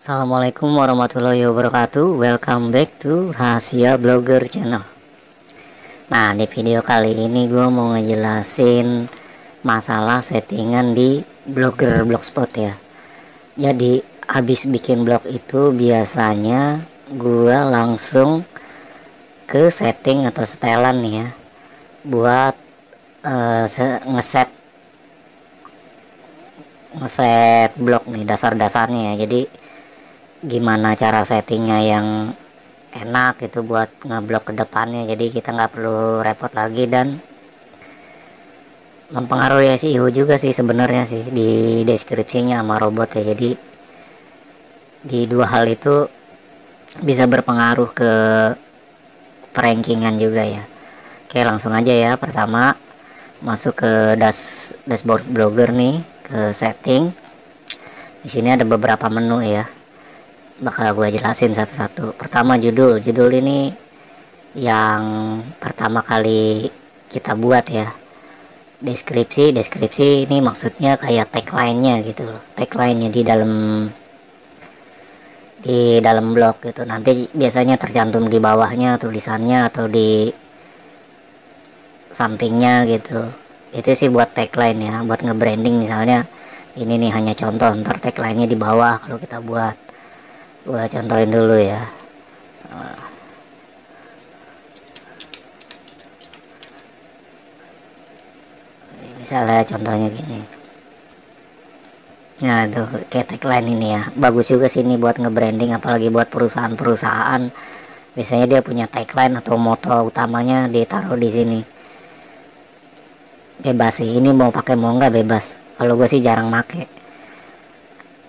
Assalamualaikum warahmatullahi wabarakatuh. Welcome back to Rahasia Blogger Channel. Nah, di video kali ini gue mau ngejelasin masalah settingan di Blogger Blogspot ya. Jadi habis bikin blog itu biasanya gue langsung ke setting atau setelan nih ya, buat ngeset blog nih, dasar-dasarnya ya. Jadi gimana cara settingnya yang enak gitu buat ngeblok ke depannya, jadi kita nggak perlu repot lagi. Dan mempengaruhi SEO juga sih sebenarnya sih di deskripsinya sama robot ya. Jadi di dua hal itu bisa berpengaruh ke perankingan juga ya. Oke, langsung aja ya. Pertama, masuk ke dashboard blogger nih, ke setting. Di sini ada beberapa menu ya, bakal gue jelasin satu-satu. Pertama, judul ini yang pertama kali kita buat ya. Deskripsi ini maksudnya kayak tagline-nya gitu loh, tagline-nya di dalam blog gitu. Nanti biasanya tercantum di bawahnya tulisannya atau di sampingnya gitu. Itu sih buat tagline ya, buat nge-branding. Misalnya ini nih hanya contoh, ntar tagline-nya di bawah kalau kita buat. Gua contohin dulu ya. Misalnya contohnya gini. Nah tuh kayak tagline ini ya, bagus juga sih ini buat nge-branding, apalagi buat perusahaan-perusahaan. Biasanya dia punya tagline atau moto utamanya ditaruh di sini. Bebas sih, ini mau pakai mau nggak bebas. Kalau gue sih jarang make.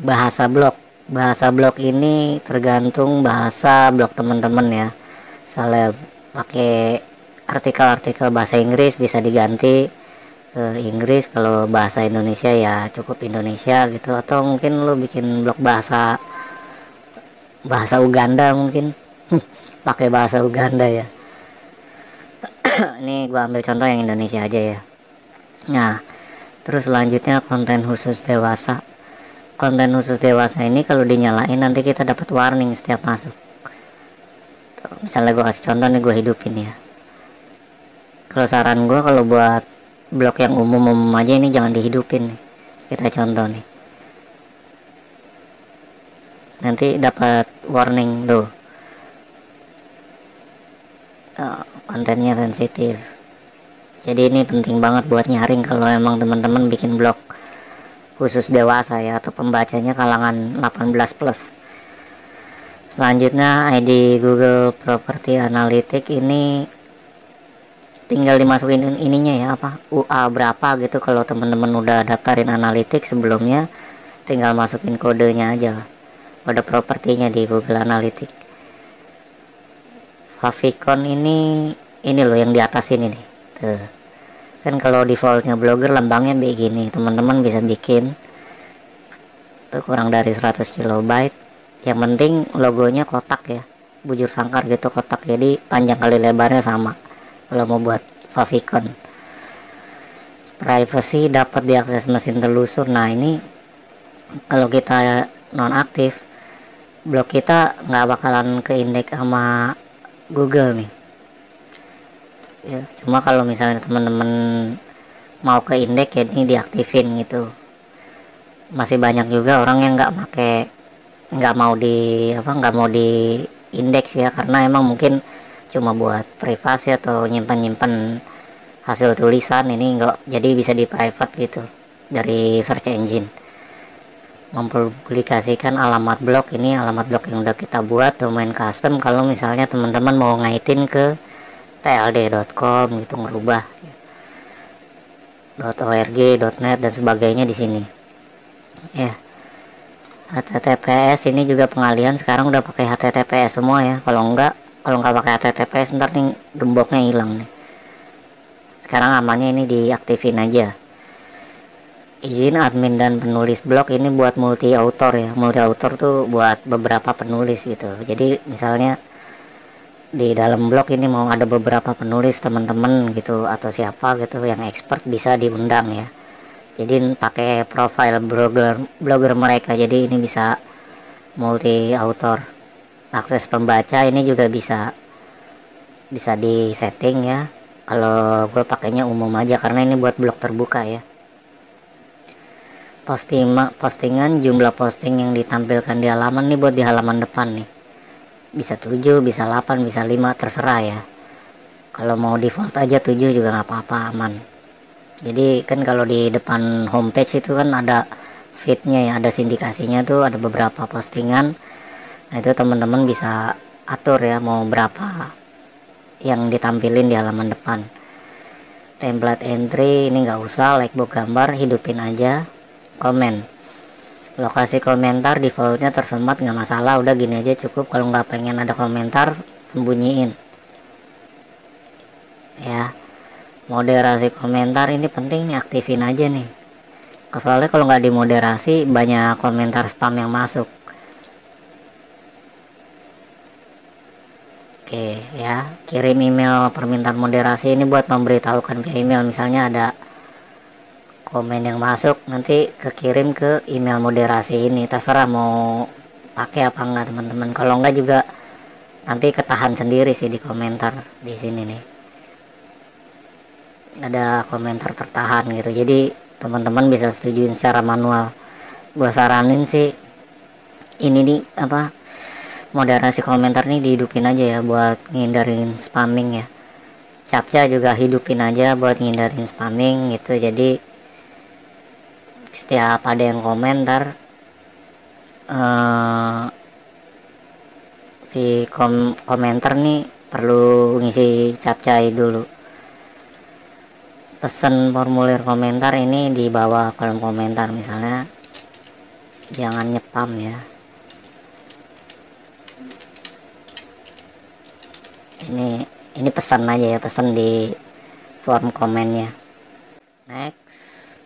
Bahasa blog ini tergantung bahasa blog teman-teman ya. Misalnya pakai artikel-artikel bahasa Inggris bisa diganti ke Inggris, kalau bahasa Indonesia ya cukup Indonesia gitu. Atau mungkin lo bikin blog bahasa Uganda mungkin pakai bahasa Uganda ya. Ini gua ambil contoh yang Indonesia aja ya. Nah, terus selanjutnya konten khusus dewasa. Konten khusus dewasa ini kalau dinyalain nanti kita dapat warning setiap masuk. Tuh, misalnya gue kasih contoh nih, gue hidupin ya. Kalau saran gue, kalau buat blog yang umum aja ini jangan dihidupin nih. Kita contoh nih, nanti dapat warning tuh, kontennya sensitif. Jadi ini penting banget buat nyaring kalau emang teman-teman bikin blog khusus dewasa ya, atau pembacanya kalangan 18 plus. Selanjutnya ID Google Property Analytics ini tinggal dimasukin ininya ya, apa UA berapa gitu. Kalau teman-teman udah daftarin Analytics sebelumnya, tinggal masukin kodenya aja, kode propertinya di Google Analytics. Favicon ini loh yang di atas ini nih. Tuh. Kan kalau defaultnya blogger lambangnya begini, teman-teman bisa bikin tuh kurang dari 100 kilobyte. Yang penting logonya kotak ya, bujur sangkar gitu, kotak, jadi panjang kali lebarnya sama kalau mau buat favicon. Privacy dapat diakses mesin telusur. Nah ini kalau kita nonaktif, blog kita nggak bakalan keindeks sama Google nih ya. Cuma kalau misalnya teman-teman mau ke indeks ya ini diaktifin gitu. Masih banyak juga orang yang nggak mau di indeks ya, karena emang mungkin cuma buat privasi atau nyimpan hasil tulisan. Ini enggak, jadi bisa di private gitu dari search engine. Mempublikasikan alamat blog, ini alamat blog yang udah kita buat, domain custom. Kalau misalnya teman-teman mau ngaitin ke tld.com gitu, ngerubah .org, .net dan sebagainya di sini ya. HTTPS ini juga pengalihan sekarang udah pakai HTTPS semua ya. Kalau nggak pakai HTTPS ntar nih gemboknya hilang nih. Sekarang amannya ini diaktifin aja. Izin admin dan penulis blog ini buat multi author ya. Multi author tuh buat beberapa penulis gitu. Jadi misalnya di dalam blog ini mau ada beberapa penulis teman-teman gitu, atau siapa gitu yang expert, bisa diundang ya. Jadi pakai profile blogger mereka, jadi ini bisa multi author. Akses pembaca ini juga bisa di setting ya. Kalau gue pakainya umum aja karena ini buat blog terbuka ya. Postingan, jumlah posting yang ditampilkan di halaman nih buat di halaman depan nih, bisa 7, bisa 8, bisa 5, terserah ya. Kalau mau default aja 7 juga nggak apa-apa, aman. Jadi kan kalau di depan homepage itu kan ada feednya ya, ada sindikasinya tuh, ada beberapa postingan. Nah itu teman-teman bisa atur ya mau berapa yang ditampilin di halaman depan. Template entry ini nggak usah, like box gambar hidupin aja. Komen, lokasi komentar defaultnya tersemat, nggak masalah, udah gini aja cukup. Kalau nggak pengen ada komentar, sembunyiin ya. Moderasi komentar ini penting nih, aktifin aja nih, soalnya kalau nggak dimoderasi banyak komentar spam yang masuk. Oke ya, kirim email permintaan moderasi ini buat memberitahukan via email. Misalnya ada komen yang masuk, nanti kekirim ke email moderasi ini, terserah mau pakai apa enggak teman-teman. Kalau enggak juga nanti ketahan sendiri sih di komentar. Di sini nih ada komentar tertahan gitu, jadi teman-teman bisa setujuin secara manual. Gua saranin sih ini nih apa, moderasi komentar nih dihidupin aja ya buat ngindarin spamming ya. Captcha juga hidupin aja buat ngindarin spamming gitu. Jadi setiap ada yang komentar si komentar nih perlu ngisi captcha dulu. Pesan formulir komentar ini di bawah kolom komentar, misalnya jangan nyepam ya. Ini pesan aja ya, pesan di form komennya. Next,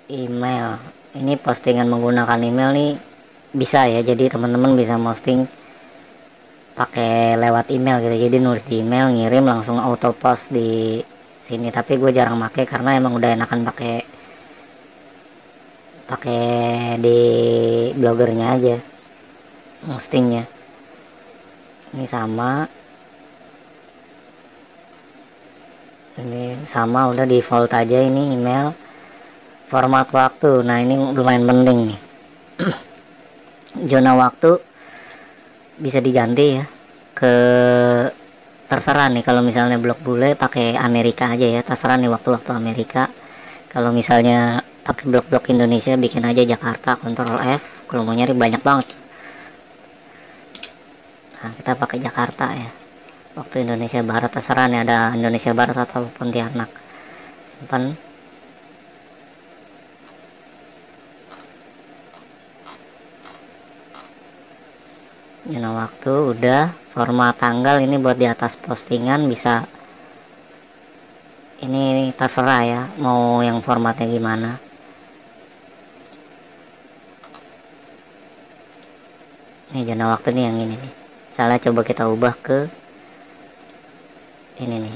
email. Ini postingan menggunakan email nih bisa ya, jadi teman-teman bisa posting pakai lewat email gitu. Jadi nulis di email, ngirim langsung auto post di sini. Tapi gue jarang pakai karena emang udah enakan pakai di blogernya aja postingnya. Ini sama udah default aja ini email. Format waktu, nah ini lumayan penting nih. Zona waktu bisa diganti ya ke, terserah nih. Kalau misalnya blok bule pakai Amerika aja ya, terserah nih waktu-waktu Amerika. Kalau misalnya pakai blok-blok Indonesia bikin aja Jakarta, Ctrl F. Kalau mau nyari banyak banget, nah kita pakai Jakarta ya. Waktu Indonesia Barat terserah nih, ada Indonesia Barat atau Pontianak. Simpan. Zona waktu udah. Format tanggal ini buat di atas postingan bisa, ini terserah ya mau yang formatnya gimana. Ini zona waktu nih yang ini nih, misalnya coba kita ubah ke ini nih,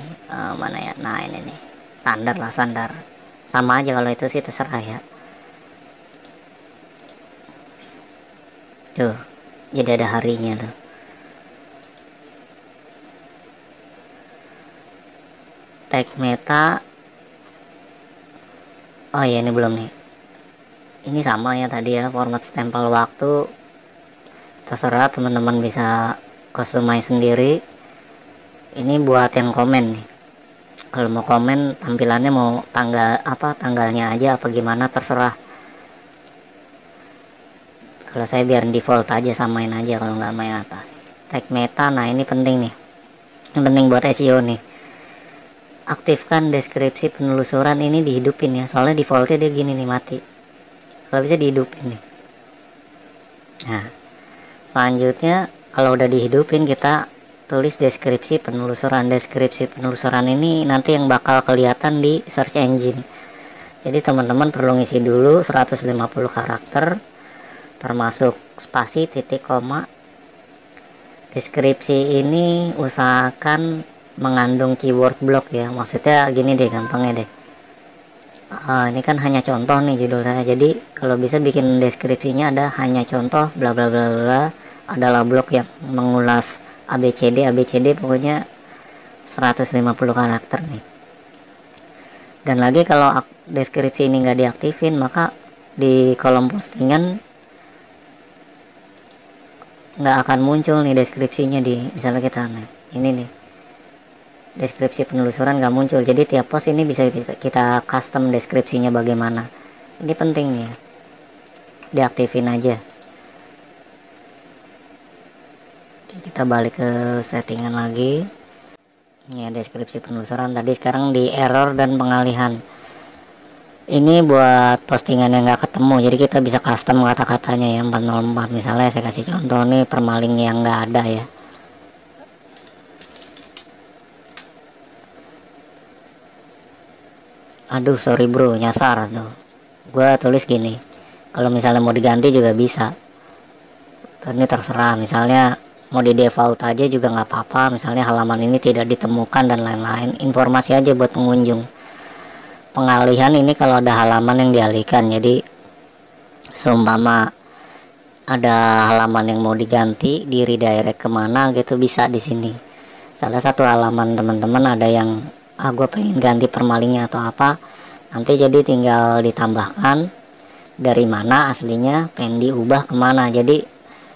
mana ya, nah ini nih standar lah, standar sama aja. Kalau itu sih terserah ya. Tuh jadi ada harinya tuh. Tag meta, oh ya ini belum nih, ini sama ya tadi ya, format stempel waktu terserah, teman-teman bisa customize sendiri. Ini buat yang komen nih, kalau mau komen tampilannya mau tanggalnya aja apa gimana, terserah. Kalau saya biar default aja, samain aja kalau nggak main atas. Tag meta, nah ini penting nih, yang penting buat SEO nih. Aktifkan deskripsi penelusuran, ini dihidupin ya, soalnya defaultnya dia gini nih, mati. Kalau bisa dihidupin nih. Nah selanjutnya kalau udah dihidupin, kita tulis deskripsi penelusuran. Deskripsi penelusuran ini nanti yang bakal kelihatan di search engine. Jadi teman-teman perlu ngisi dulu 150 karakter termasuk spasi, titik, koma. Deskripsi ini usahakan mengandung keyword block ya, maksudnya gini deh gampangnya deh. Ini kan hanya contoh nih judul saya, jadi kalau bisa bikin deskripsinya ada hanya contoh bla bla bla bla, adalah blog yang mengulas ABCD pokoknya 150 karakter nih. Dan lagi kalau deskripsi ini nggak diaktifin, maka di kolom postingan nggak akan muncul nih deskripsinya. Di misalnya kita ini nih deskripsi penelusuran nggak muncul, jadi tiap post ini bisa kita custom deskripsinya bagaimana. Ini penting nih, diaktifin aja. Oke, kita balik ke settingan lagi ya, deskripsi penelusuran tadi. Sekarang di error dan pengalihan, ini buat postingan yang nggak ketemu, jadi kita bisa custom kata-katanya ya. 404 misalnya, saya kasih contoh nih, permaling yang nggak ada ya. Aduh sorry bro, nyasar tuh, gua tulis gini. Kalau misalnya mau diganti juga bisa, ini terserah. Misalnya mau di default aja juga nggak apa-apa, misalnya halaman ini tidak ditemukan dan lain-lain, informasi aja buat pengunjung. Pengalihan ini kalau ada halaman yang dialihkan, jadi seumpama ada halaman yang mau diganti, di redirect kemana gitu, bisa di sini. Salah satu halaman teman-teman ada yang gue pengen ganti permalingnya atau apa, nanti jadi tinggal ditambahkan dari mana aslinya, pengen diubah kemana. Jadi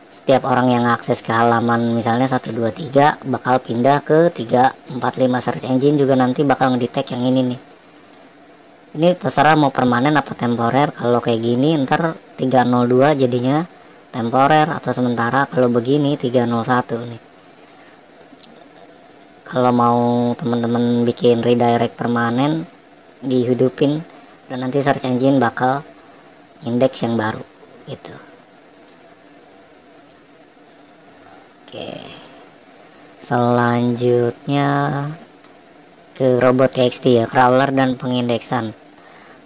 setiap orang yang akses ke halaman misalnya 123 bakal pindah ke 345, search engine juga nanti bakal ngedetect yang ini nih. Ini terserah mau permanen apa temporer. Kalau kayak gini ntar 302 jadinya temporer atau sementara, kalau begini 301 nih. Kalau mau teman-teman bikin redirect permanen, dihidupin dan nanti search engine bakal indeks yang baru gitu. Oke, selanjutnya ke robot.txt ya, crawler dan pengindeksan.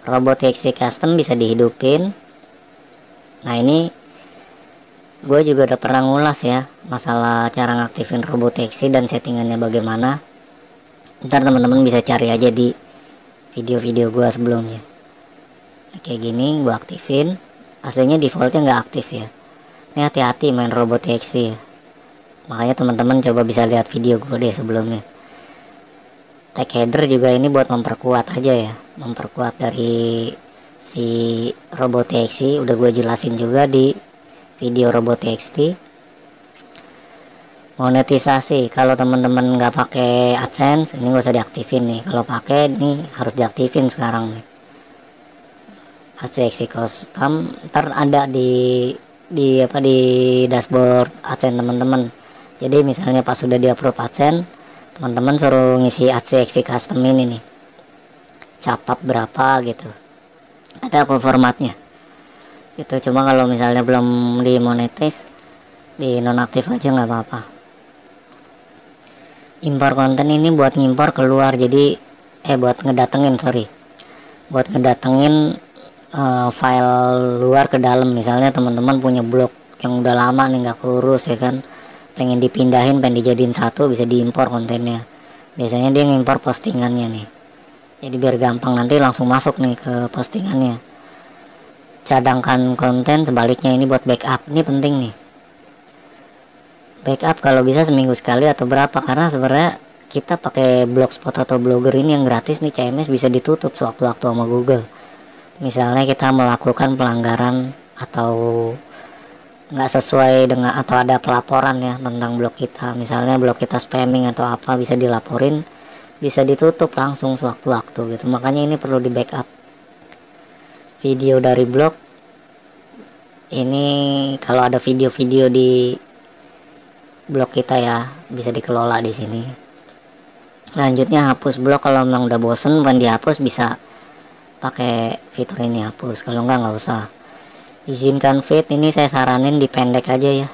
Robot.txt custom bisa dihidupin. Nah ini gue juga udah pernah ngulas ya masalah cara ngaktifin robot.txt dan settingannya bagaimana. Ntar teman-teman bisa cari aja di video-video gue sebelumnya. Nah, kayak gini gue aktifin, aslinya defaultnya nggak aktif ya. Ini hati-hati main robot.txt ya, makanya teman-teman coba bisa lihat video gue deh sebelumnya. Tag header juga ini buat memperkuat aja ya, memperkuat dari si robot.txt, udah gue jelasin juga di video robot.txt. Monetisasi, kalau teman-teman nggak pakai AdSense ini nggak usah diaktifin nih, kalau pakai ini harus diaktifin sekarang nih. AdSense custom ntar ada di dashboard AdSense teman-teman. Jadi misalnya pas sudah di-approve AdSense, teman-teman suruh ngisi AdSense custom ini nih, capap berapa gitu, ada apa formatnya itu. Cuma kalau misalnya belum dimonetis, di nonaktif aja nggak apa-apa. Impor konten ini buat ngimpor keluar, jadi buat ngedatengin file luar ke dalam. Misalnya teman-teman punya blog yang udah lama nih nggak kurus ya kan, pengen dipindahin, pengen dijadiin satu, bisa diimpor kontennya. Biasanya dia ngimpor postingannya nih, jadi biar gampang nanti langsung masuk nih ke postingannya. Cadangkan konten, sebaliknya ini buat backup, ini penting nih. Backup kalau bisa seminggu sekali atau berapa, karena sebenarnya kita pakai Blogspot atau Blogger ini yang gratis nih, CMS bisa ditutup sewaktu-waktu sama Google. Misalnya kita melakukan pelanggaran atau nggak sesuai dengan, atau ada pelaporan ya tentang blog kita, misalnya blog kita spamming atau apa, bisa dilaporin, bisa ditutup langsung sewaktu-waktu gitu. Makanya ini perlu di backup. Video dari blog ini, kalau ada video-video di blog kita ya bisa dikelola di sini. Lanjutnya hapus blog, kalau memang udah bosen pengen dihapus bisa pakai fitur ini hapus, kalau nggak usah. Izinkan feed, ini saya saranin dipendek aja ya.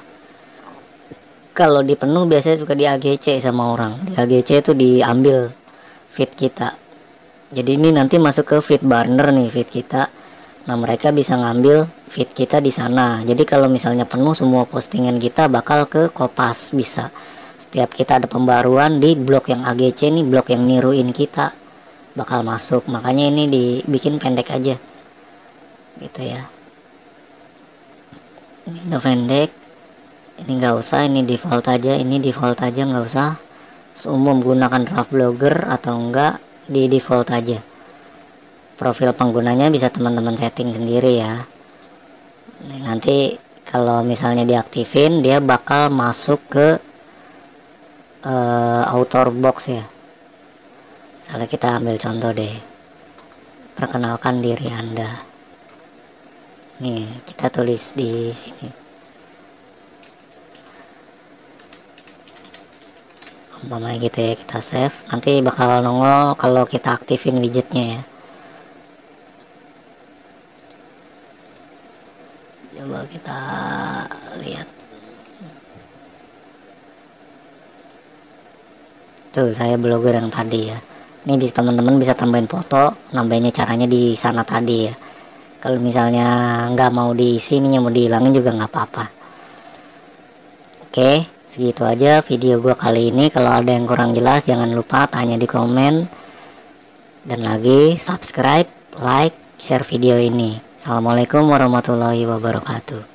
Kalau di penuh biasanya suka di AGC sama orang, di AGC itu diambil feed kita, jadi ini nanti masuk ke feed burner nih feed kita. Nah mereka bisa ngambil feed kita di sana. Jadi kalau misalnya penuh semua postingan kita bakal ke kopas, bisa. Setiap kita ada pembaruan di blog yang AGC nih, blog yang niruin kita, bakal masuk, makanya ini dibikin pendek aja gitu ya. Ini udah pendek, ini nggak usah, ini default aja, nggak usah. Umum gunakan draft blogger atau enggak di default aja. Profil penggunanya bisa teman-teman setting sendiri ya. Nanti kalau misalnya diaktifin, dia bakal masuk ke author box ya. Misalnya kita ambil contoh deh, perkenalkan diri Anda. Nih, kita tulis di sini. Umpamanya gitu ya, kita save. Nanti bakal nongol kalau kita aktifin widgetnya ya. Coba kita lihat. Tuh, saya blogger yang tadi ya. Ini bisa teman-teman bisa tambahin foto, nambahinnya caranya di sana tadi ya. Kalau misalnya nggak mau diisi, ini mau dihilangin juga nggak apa-apa. Oke, segitu aja video gua kali ini. Kalau ada yang kurang jelas jangan lupa tanya di komen. Dan lagi subscribe, like, share video ini. Assalamualaikum warahmatullahi wabarakatuh.